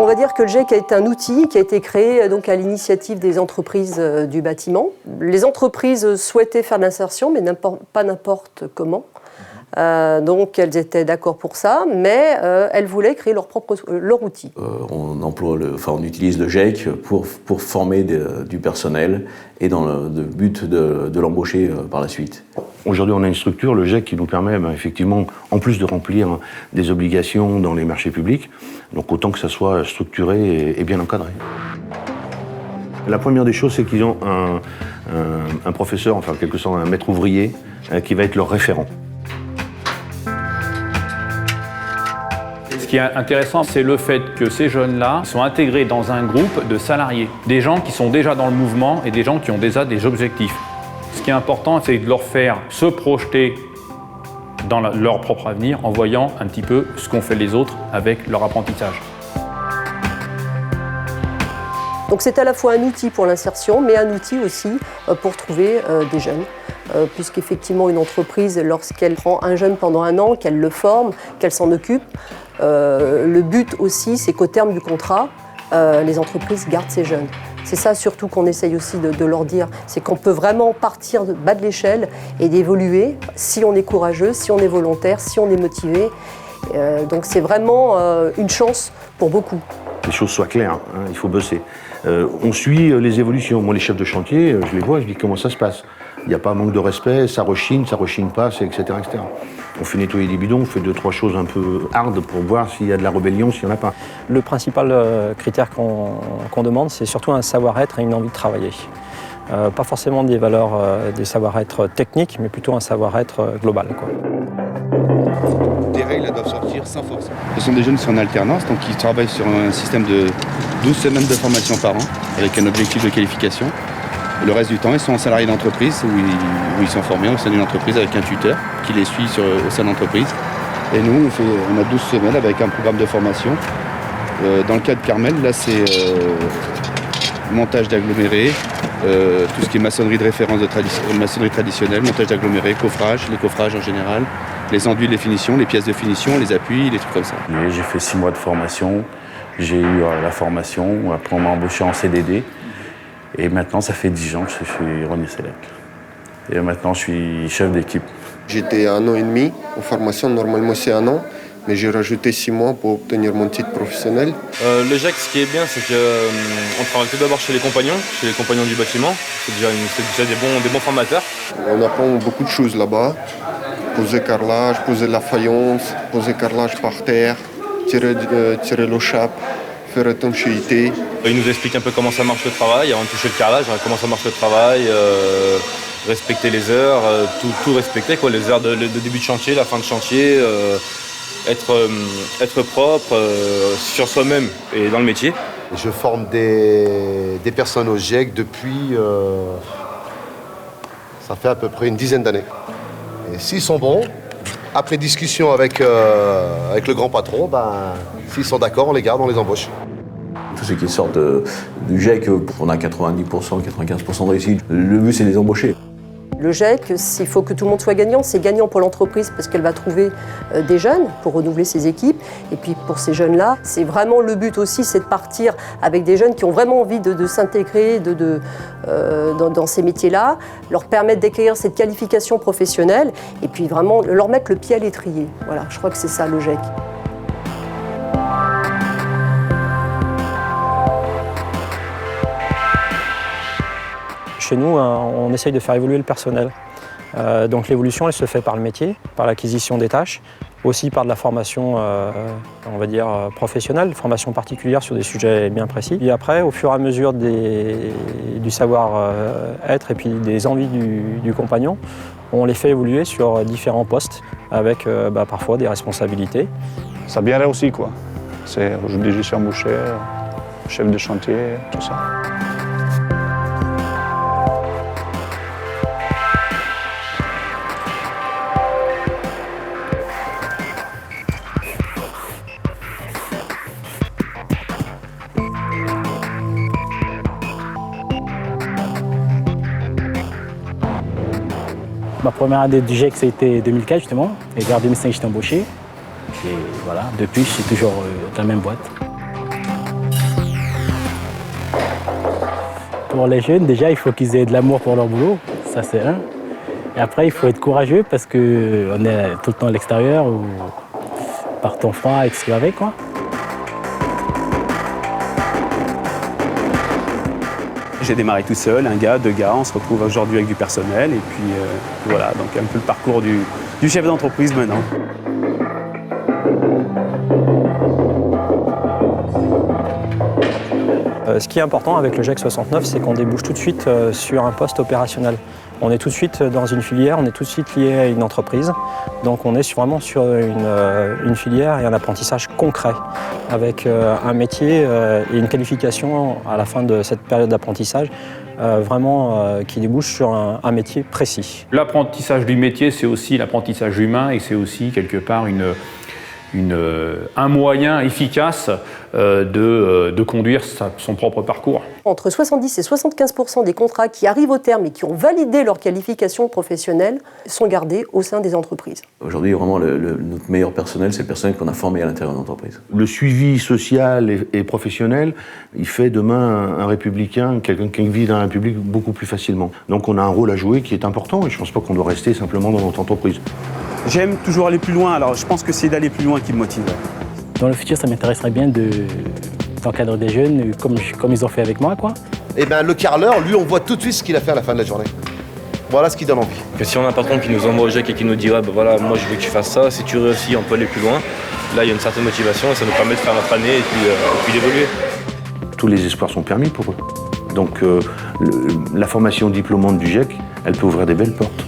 On va dire que le GIEC est un outil qui a été créé donc, à l'initiative des entreprises du bâtiment. Les entreprises souhaitaient faire de l'insertion, mais pas n'importe comment. Donc elles étaient d'accord pour ça, mais elles voulaient créer leur outil. On utilise le GIEC pour former du personnel et dans le but de l'embaucher par la suite. Aujourd'hui, on a une structure, le GIEC, qui nous permet effectivement, en plus de remplir des obligations dans les marchés publics, donc autant que ça soit structuré et bien encadré. La première des choses, c'est qu'ils ont un professeur, enfin en quelque sorte un maître ouvrier, qui va être leur référent. Ce qui est intéressant, c'est le fait que ces jeunes-là sont intégrés dans un groupe de salariés, des gens qui sont déjà dans le mouvement et des gens qui ont déjà des objectifs. Ce qui est important, c'est de leur faire se projeter dans leur propre avenir en voyant un petit peu ce qu'ont fait les autres avec leur apprentissage. Donc c'est à la fois un outil pour l'insertion, mais un outil aussi pour trouver des jeunes. Puisqu'effectivement, une entreprise, lorsqu'elle prend un jeune pendant un an, qu'elle le forme, qu'elle s'en occupe, le but aussi, c'est qu'au terme du contrat, les entreprises gardent ces jeunes. C'est ça surtout qu'on essaye aussi de leur dire, c'est qu'on peut vraiment partir de bas de l'échelle et d'évoluer si on est courageux, si on est volontaire, si on est motivé. Donc c'est vraiment une chance pour beaucoup. Les choses soient claires, hein, il faut bosser. On suit les évolutions. Moi, les chefs de chantier, je les vois, je dis comment ça se passe. Il n'y a pas manque de respect, ça rechine pas, etc., etc. On fait nettoyer des bidons, on fait 2-3 choses un peu hard pour voir s'il y a de la rébellion, s'il n'y en a pas. Le principal critère qu'on demande, c'est surtout un savoir-être et une envie de travailler. Pas forcément des valeurs, des savoir-être techniques, mais plutôt un savoir-être global, quoi. Des règles doivent sortir sans force. Ce sont des jeunes qui sont en alternance, donc qui travaillent sur un système de 12 semaines de formation par an, avec un objectif de qualification. Le reste du temps, ils sont en salariés d'entreprise, où ils sont formés au sein d'une entreprise avec un tuteur qui les suit au sein de l'entreprise. Et nous, on a 12 semaines avec un programme de formation. Dans le cas de Carmel, là, c'est montage d'agglomérés, tout ce qui est maçonnerie de référence, maçonnerie traditionnelle, montage d'agglomérés, coffrage, les coffrages en général, les enduits de finition, les pièces de finition, les appuis, les trucs comme ça. J'ai fait 6 mois de formation, j'ai eu la formation, après on m'a embauché en CDD. Et maintenant, ça fait 10 ans que je suis René Selec. Et maintenant, je suis chef d'équipe. J'étais 1 an et demi en formation, normalement c'est 1 an, mais j'ai rajouté 6 mois pour obtenir mon titre professionnel. Le GIEC, ce qui est bien, c'est qu'on travaille tout d'abord chez les compagnons du bâtiment. C'est déjà des bons formateurs. On apprend beaucoup de choses là-bas. Poser carrelage, poser la faïence, poser carrelage par terre, tirer le chape, faire étanchéité. Il nous explique un peu comment ça marche le travail, avant de toucher le carrelage, comment ça marche le travail, respecter les heures, tout respecter, quoi, les heures de début de chantier, la fin de chantier, être propre sur soi-même et dans le métier. Je forme des personnes au GIEC depuis, ça fait à peu près une dizaine d'années. Et s'ils sont bons, après discussion avec le grand patron, s'ils sont d'accord, on les garde, on les embauche. Tous ceux qui sortent du GIEC, on a 90%, 95% de réussite. Le but, c'est de les embaucher. Le GIEC, il faut que tout le monde soit gagnant. C'est gagnant pour l'entreprise parce qu'elle va trouver des jeunes pour renouveler ses équipes. Et puis pour ces jeunes-là, c'est vraiment le but aussi, c'est de partir avec des jeunes qui ont vraiment envie de s'intégrer dans ces métiers-là, leur permettre d'acquérir cette qualification professionnelle et puis vraiment leur mettre le pied à l'étrier. Voilà, je crois que c'est ça le GIEC. Chez nous, on essaye de faire évoluer le personnel. Donc l'évolution, elle se fait par le métier, par l'acquisition des tâches, aussi par de la formation, on va dire, professionnelle, formation particulière sur des sujets bien précis. Et après, au fur et à mesure du savoir-être et puis des envies du compagnon, on les fait évoluer sur différents postes avec parfois des responsabilités. Ça a bien réussi, quoi. Aujourd'hui, je suis embauché, chef de chantier, tout ça. Ma première année du GIEC, c'était 2004 justement, et vers 2005, j'étais embauché. Et voilà, depuis, je suis toujours dans la même boîte. Pour les jeunes, déjà, il faut qu'ils aient de l'amour pour leur boulot, ça c'est un. Et après, il faut être courageux parce qu'on est tout le temps à l'extérieur ou par temps froid et tout ce qui va avec, quoi. J'ai démarré tout seul, un gars, 2 gars, on se retrouve aujourd'hui avec du personnel et puis voilà, donc un peu le parcours du chef d'entreprise maintenant. Ce qui est important avec le GEC 69, c'est qu'on débouche tout de suite sur un poste opérationnel. On est tout de suite dans une filière, on est tout de suite lié à une entreprise. Donc on est vraiment sur une filière et un apprentissage concret, avec un métier et une qualification à la fin de cette période d'apprentissage, vraiment qui débouche sur un métier précis. L'apprentissage du métier, c'est aussi l'apprentissage humain et c'est aussi quelque part un moyen efficace de conduire son propre parcours. Entre 70 et 75% des contrats qui arrivent au terme et qui ont validé leur qualification professionnelle sont gardés au sein des entreprises. Aujourd'hui, vraiment, notre meilleur personnel, c'est le personnel qu'on a formé à l'intérieur de l'entreprise. Le suivi social et professionnel, il fait demain un républicain, quelqu'un qui vit dans la République beaucoup plus facilement. Donc on a un rôle à jouer qui est important et je ne pense pas qu'on doit rester simplement dans notre entreprise. J'aime toujours aller plus loin, alors je pense que c'est d'aller plus loin qui me motive. Dans le futur, ça m'intéresserait bien d'encadrer des jeunes comme ils ont fait avec moi, quoi. Et bien le carreleur, lui, on voit tout de suite ce qu'il a fait à la fin de la journée. Voilà ce qui donne envie. Que si on a un patron qui nous envoie au GEC et qui nous dit ouais, bah voilà, moi je veux que tu fasses ça, si tu réussis, on peut aller plus loin. Là, il y a une certaine motivation et ça nous permet de faire notre année et puis d'évoluer. Tous les espoirs sont permis pour eux. Donc la formation diplômante du GEC, elle peut ouvrir des belles portes.